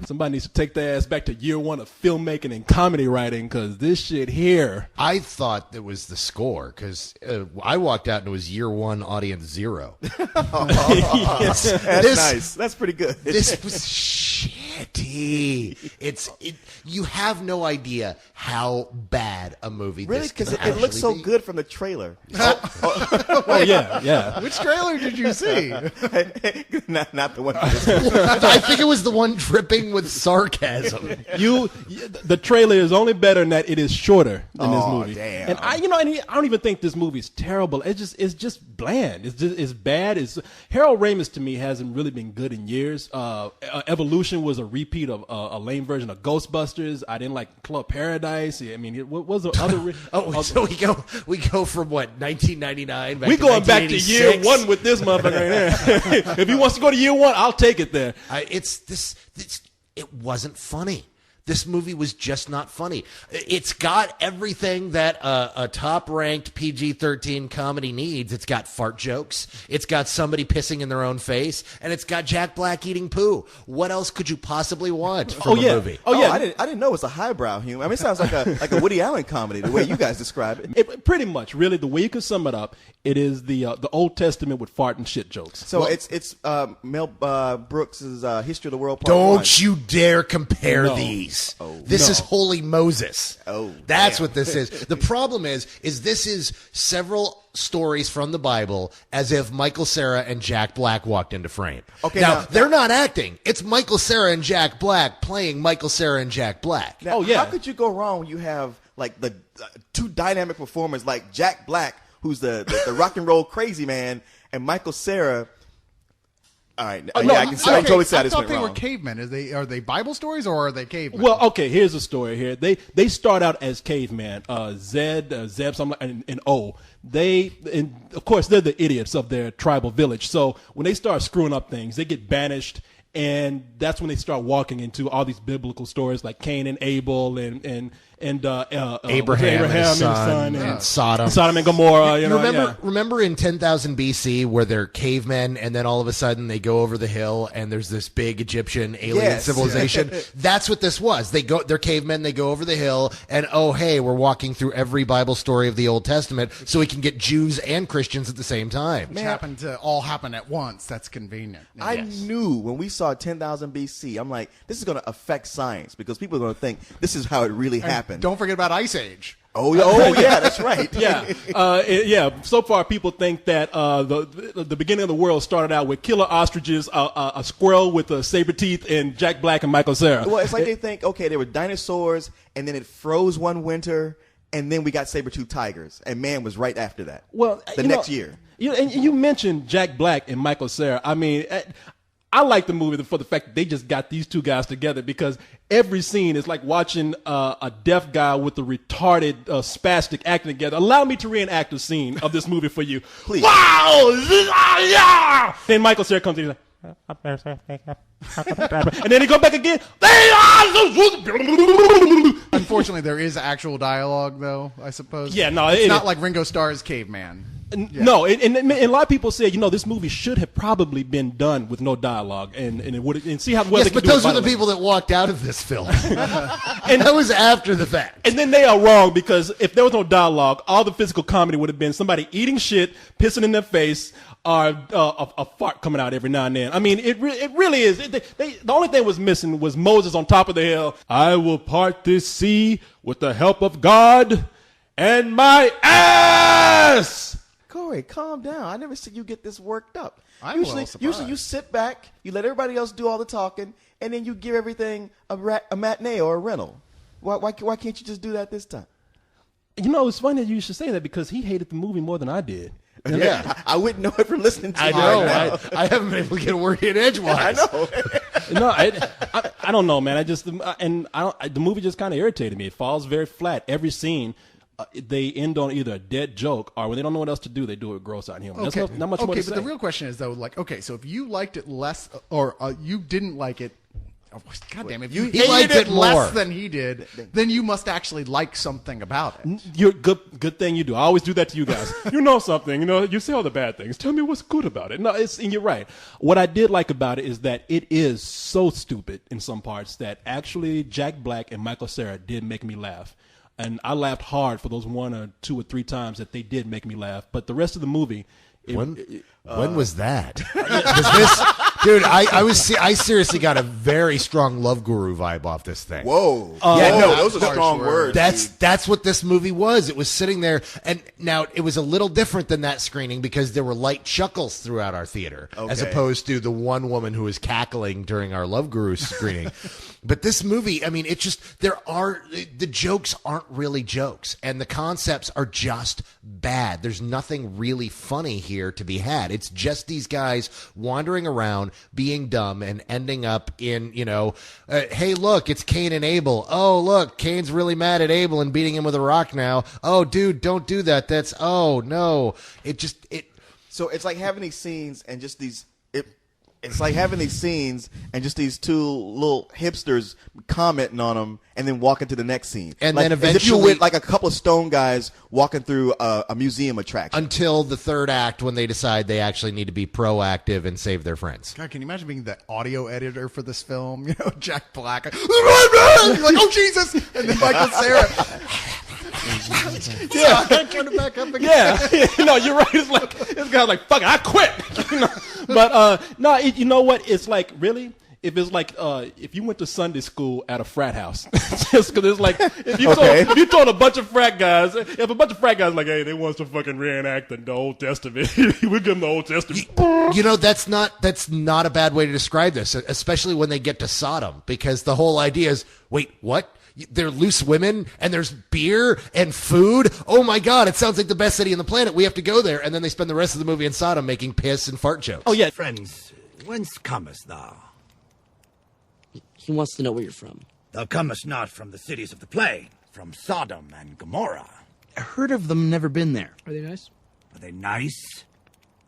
Somebody needs to take their ass back to year one of filmmaking and comedy writing, because this shit here. I thought it was the score, because I walked out and it was year one, audience zero. That's nice. That's pretty good. This was shitty. You have no idea how bad a movie Really? this Because can it looks so be. good from the trailer. Oh, yeah. Which trailer did you see? not the one for this movie. I think it was the one dripping with sarcasm. The trailer is only better in that it is shorter than this movie. Damn. And I don't even think this movie's terrible. It's just bland. It's bad. Harold Ramis to me hasn't really been good in years. Evolution was a repeat of a lame version of Ghostbusters. I didn't like Club Paradise. I mean, what was the other? So we go from what, 1999? We going back to year one with this motherfucker right there. If he wants to go to year one, I'll take it there. It wasn't funny. This movie was just not funny. It's got everything that a top-ranked PG-13 comedy needs. It's got fart jokes. It's got somebody pissing in their own face, and it's got Jack Black eating poo. What else could you possibly want from a movie? Oh yeah, I didn't know it was a highbrow humor. I mean, it sounds like a Woody Allen comedy the way you guys describe it. Pretty much, really, the way you can sum it up, it is the Old Testament with fart and shit jokes. So it's Mel Brooks's History of the World Part 1. Don't you dare compare these. This is Holy Moses. That's what this is. The problem is this is several stories from the Bible as if Michael Cera and Jack Black walked into frame. Okay, now they're not acting. It's Michael Cera and Jack Black playing Michael Cera and Jack Black. Now, how could you go wrong when you have like the two dynamic performers like Jack Black, who's the rock and roll crazy man, and Michael Cera? All right. I can totally see how this I went thought they wrong. were cavemen. Are they Bible stories or are they cavemen? Well, okay, here's the story here. They start out as caveman. Zeb, something like, and O. And of course, they're the idiots of their tribal village. So when they start screwing up things, they get banished. And that's when they start walking into all these biblical stories like Cain and Abel and Abraham and his son and Sodom and Gomorrah. Remember in 10,000 BC where they're cavemen and then all of a sudden they go over the hill and there's this big Egyptian alien civilization? That's what this was. They're cavemen, they go over the hill, and oh hey, we're walking through every Bible story of the Old Testament so we can get Jews and Christians at the same time. Which happened to all happen at once. That's convenient. I knew when we saw 10,000 BC, I'm like, this is going to affect science because people are going to think this is how it really happened. Don't forget about Ice Age. Oh yeah, that's right. So far, people think that the beginning of the world started out with killer ostriches, a squirrel with saber teeth, and Jack Black and Michael Cera. Well, it's like they think, okay, there were dinosaurs, and then it froze one winter, and then we got saber-toothed tigers, and man was right after that. Well, the next year. And you mentioned Jack Black and Michael Cera. I mean, I like the movie for the fact that they just got these two guys together because every scene is like watching a deaf guy with a retarded spastic acting together. Allow me to reenact a scene of this movie for you. Please. Wow! Yeah! Then Michael Cera comes in. And then he go back again. Unfortunately, there is actual dialogue, though, I suppose. Yeah, no. It's not like Ringo Starr's Caveman. No, and a lot of people say, this movie should have probably been done with no dialogue, and it would, and see how well they could do it. Yes, but those are the people that walked out of this film, and that was after the fact. And then they are wrong because if there was no dialogue, all the physical comedy would have been somebody eating shit, pissing in their face, or a fart coming out every now and then. I mean, it really is. The only thing was missing was Moses on top of the hill. I will part this sea with the help of God and my ass. Corey, calm down. I never see you get this worked up. Usually you sit back, you let everybody else do all the talking, and then you give everything a matinee or a rental. Why can't you just do that this time? It's funny that you should say that because he hated the movie more than I did. Yeah, I wouldn't know it from listening to you. I know. Right now. I haven't been able to get a word in edgewise. I know. No, I don't know, man. The movie just kind of irritated me. It falls very flat. Every scene, they end on either a dead joke or when they don't know what else to do, they do it gross out humor. Okay. That's not much more to say. But the real question is, though, like, okay, so if you liked it less or you didn't like it God damn! If you He hated liked it it more. less than he did, then you must actually like something about it. You're good thing you do. I always do that to you guys. You know something, you say all the bad things. Tell me what's good about it. No, and you're right. What I did like about it is that it is so stupid in some parts that actually Jack Black and Michael Cera did make me laugh. And I laughed hard for those 1 or 2 or 3 times that they did make me laugh. But the rest of the movie, when was that? Was this, dude? I seriously got a very strong Love Guru vibe off this thing. Whoa. Yeah, no, those are strong words. That's what this movie was. It was sitting there, and now it was a little different than that screening because there were light chuckles throughout our theater, as opposed to the one woman who was cackling during our Love Guru screening. But this movie, I mean, it just the jokes aren't really jokes, and the concepts are just bad. There's nothing really funny here to be had. It's just these guys wandering around, being dumb, and ending up in, hey, look, it's Cain and Abel. Oh, look, Cain's really mad at Abel and beating him with a rock now. Oh, dude, don't do that. Oh, no. So it's like having these scenes and just these. It's like having these scenes and just these 2 little hipsters commenting on them, and then walking to the next scene. And like, then as if you eventually, went like a couple of stone guys walking through a museum attraction. Until the third act, when they decide they actually need to be proactive and save their friends. God, can you imagine being the audio editor for this film? Jack Black, you're like, oh Jesus, and then Michael Cera. yeah, turn it back up again. Yeah, you're right. It's like this guy's like, fuck it, I quit. But no, you know what? It's like, really, if it's like if you went to Sunday school at a frat house, just because it's like if you told a bunch of frat guys, if a bunch of frat guys like, hey, they want to fucking reenact the Old Testament, we give them the Old Testament. That's not a bad way to describe this, especially when they get to Sodom, because the whole idea is, wait, what? They're loose women, and there's beer and food. Oh my God, it sounds like the best city on the planet. We have to go there. And then they spend the rest of the movie in Sodom making piss and fart jokes. Oh yeah, Friends, whence comest thou? He wants to know where you're from. Thou comest not from the cities of the plain, from Sodom and Gomorrah. I heard of them, never been there. Are they nice? Are they nice?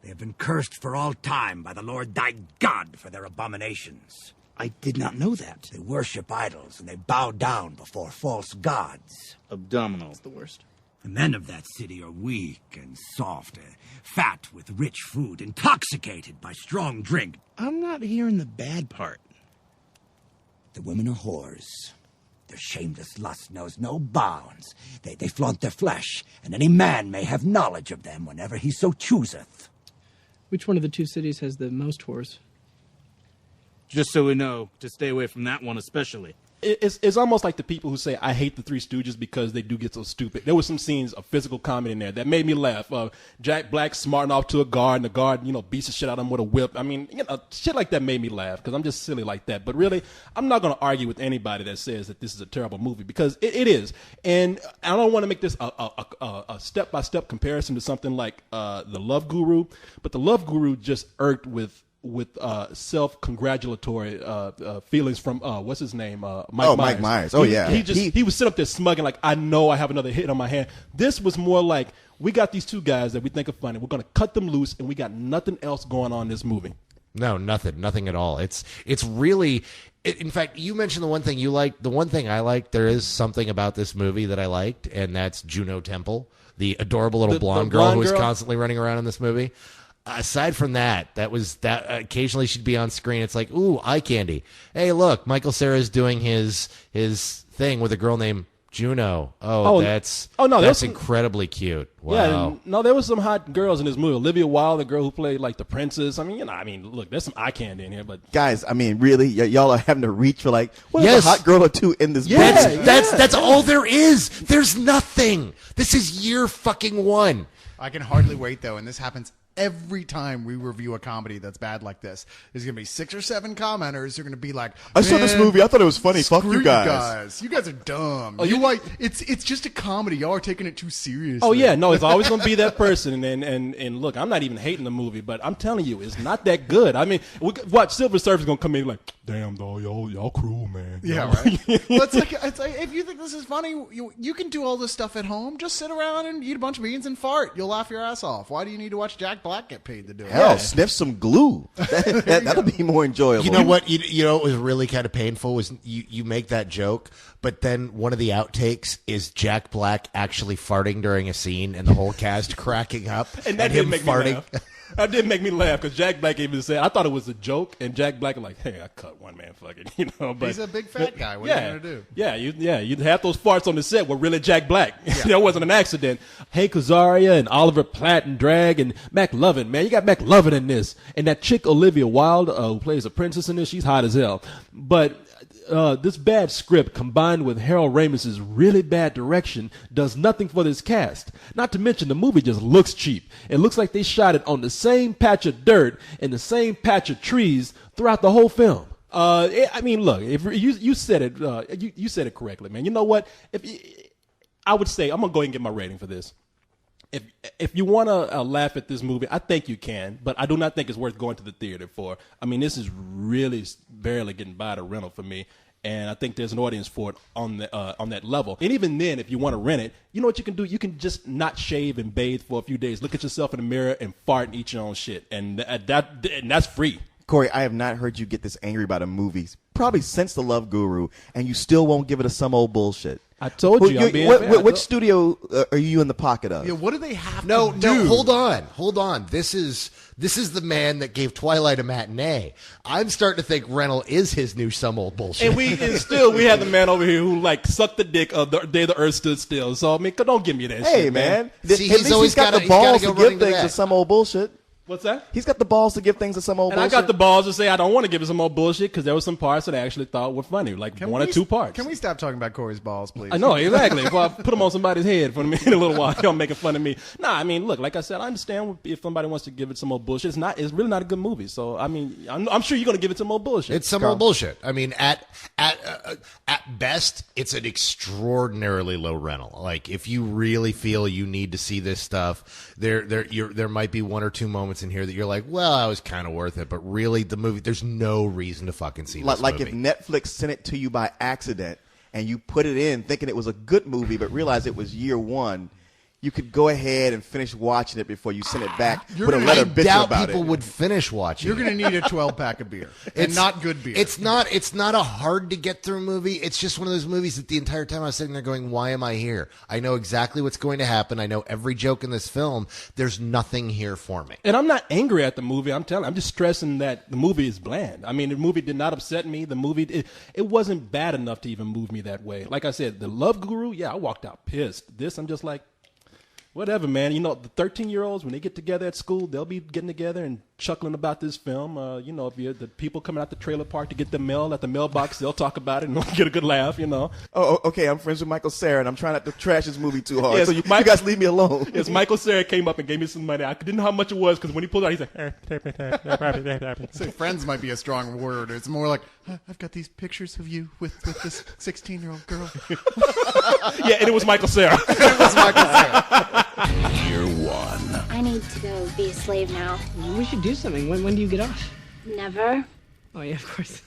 They have been cursed for all time by the Lord thy God for their abominations. I did not know that. They worship idols, and they bow down before false gods. Abdominal. That's the worst. The men of that city are weak and soft, fat with rich food, intoxicated by strong drink. I'm not hearing the bad part. The women are whores. Their shameless lust knows no bounds. They flaunt their flesh, and any man may have knowledge of them whenever he so chooseth. Which one of the 2 cities has the most whores? Just so we know to stay away from that one especially. It's almost like the people who say, I hate the Three Stooges because they do get so stupid. There were some scenes of physical comedy in there that made me laugh. Jack Black smarting off to a guard, and the guard, beats the shit out of him with a whip. I mean, shit like that made me laugh because I'm just silly like that. But really, I'm not going to argue with anybody that says that this is a terrible movie because it is. And I don't want to make this a step-by-step comparison to something like The Love Guru, but The Love Guru just irked with self-congratulatory feelings from what's his name, Mike Myers. Mike Myers. Oh yeah, he was sitting up there smugging like, I know I have another hit on my hand. This was more like, we got these 2 guys that we think are funny. We're gonna cut them loose, and we got nothing else going on in this movie. No, nothing at all. It's really. In fact, you mentioned the one thing you liked. The one thing I liked. There is something about this movie that I liked, and that's Juno Temple, the adorable little blonde girl who is constantly running around in this movie. Aside from that occasionally she'd be on screen. It's like, ooh, eye candy. Hey, look, Michael Cera's doing his thing with a girl named Juno. That's incredibly cute. Wow. Yeah, no, there was some hot girls in this movie. Olivia Wilde, the girl who played like the princess. I mean, look, there's some eye candy in here, but guys, I mean, really, y'all are having to reach for like, a hot girl or 2 in this movie? That's all there is. There's nothing. This is year fucking 1. I can hardly wait though, and this happens every time we review a comedy that's bad like this. There's going to be 6 or 7 commenters who are going to be like, I saw this movie. I thought it was funny. Fuck you guys. You guys are dumb. It's just a comedy. Y'all are taking it too seriously. Oh, yeah. No, it's always going to be that person. And look, I'm not even hating the movie, but I'm telling you, it's not that good. I mean, watch Silver Surfer's going to come in like, damn, dog, y'all cruel, man. Yeah, right. Well, it's like, if you think this is funny, you can do all this stuff at home. Just sit around and eat a bunch of beans and fart. You'll laugh your ass off. Why do you need to watch Jack Black get paid to do it. Hell, sniff some glue. That'll be more enjoyable. You know what? You know what was really kind of painful was you make that joke, but then one of the outtakes is Jack Black actually farting during a scene, and the whole cast cracking up And that at did him make farting. me laugh. That did make me laugh because Jack Black even said, I thought it was a joke, and Jack Black was like, hey, I cut one man fucking, you know. But He's a big fat guy. What are you going to do? Yeah, you'd have those farts on the set were really Jack Black. That wasn't an accident. Hank Azaria and Oliver Platt and Drag and McLovin, man. You got McLovin in this. And that chick Olivia Wilde, who plays a princess in this, she's hot as hell. But this bad script combined with Harold Ramis's really bad direction does nothing for this cast. Not to mention the movie just looks cheap. It looks like they shot it on the same patch of dirt and the same patch of trees throughout the whole film. I mean, look, if you said it, you said it correctly, man. You know what? I would say I'm gonna go ahead and get my rating for this. If you want to laugh at this movie, I think you can, but I do not think it's worth going to the theater for. I mean, this is really barely getting by the rental for me, and I think there's an audience for it on that level. And even then, if you want to rent it, you know what you can do? You can just not shave and bathe for a few days. Look at yourself in the mirror and fart and eat your own shit, and that's free. Corey, I have not heard you get this angry about a movie probably since The Love Guru, and you still won't give it some old bullshit. I told you. Which studio are you in the pocket of? Yeah, what do they have No, to do? hold on. This is the man that gave Twilight a matinee. I'm starting to think rental is his new some old bullshit. And we have the man over here who like sucked the dick of the day the earth stood still. So I mean, don't give me that shit. Hey, man. See, At least he's got the balls to give things to some old bullshit. What's that? He's got the balls to give things to some old And bullshit. I got the balls to say I don't want to give it some more bullshit because there were some parts that I actually thought were funny, like one or two parts. Can we stop talking about Corey's balls, please? I know, exactly. If I put them on somebody's head for a minute, a little while, y'all making fun of me. Nah, I mean, look, like I said, I understand if somebody wants to give it some more bullshit. It's really not a good movie. So, I mean, I'm sure you're going to give it some more bullshit. It's some old bullshit. I mean, at best, it's an extraordinarily low rental. Like, if you really feel you need to see this stuff, there might be one or two moments in here that you're like, well, I was kind of worth it, but really, the movie, there's no reason to fucking see this like movie. if Netflix sent it to you by accident and you put it in thinking it was a good movie, but realized it was year one, you could go ahead and finish watching it before you send it back with a letter I bitching doubt about people it. would finish watching. You're going to need a 12-pack of beer, and not good beer. It's not a hard to get through movie. It's just one of those movies that the entire time I was sitting there going, why am I here? I know exactly what's going to happen. I know every joke in this film. There's nothing here for me. And I'm not angry at the movie. I'm just stressing that the movie is bland. I mean, the movie did not upset me. The movie, it wasn't bad enough to even move me that way. Like I said, The Love Guru, yeah, I walked out pissed. This, I'm just like, whatever, man. You know, the 13-year-olds, when they get together at school, they'll be getting together and chuckling about this film. You know, if you're the people coming out the trailer park to get the mail at the mailbox, they'll talk about it and get a good laugh, you know. Oh, okay. I'm friends with Michael Cera, and I'm trying not to trash this movie too hard. Yes, So you guys leave me alone. Yes, Michael Cera came up and gave me some money. I didn't know how much it was because when he pulled it out, he's like, So friends might be a strong word. It's more like, I've got these pictures of you with this 16-year-old girl. yeah, and it was Michael Cera. It was Michael Cera. Year one. I need to go be a slave now. We should do something. When do you get off? Never. Oh, yeah, of course.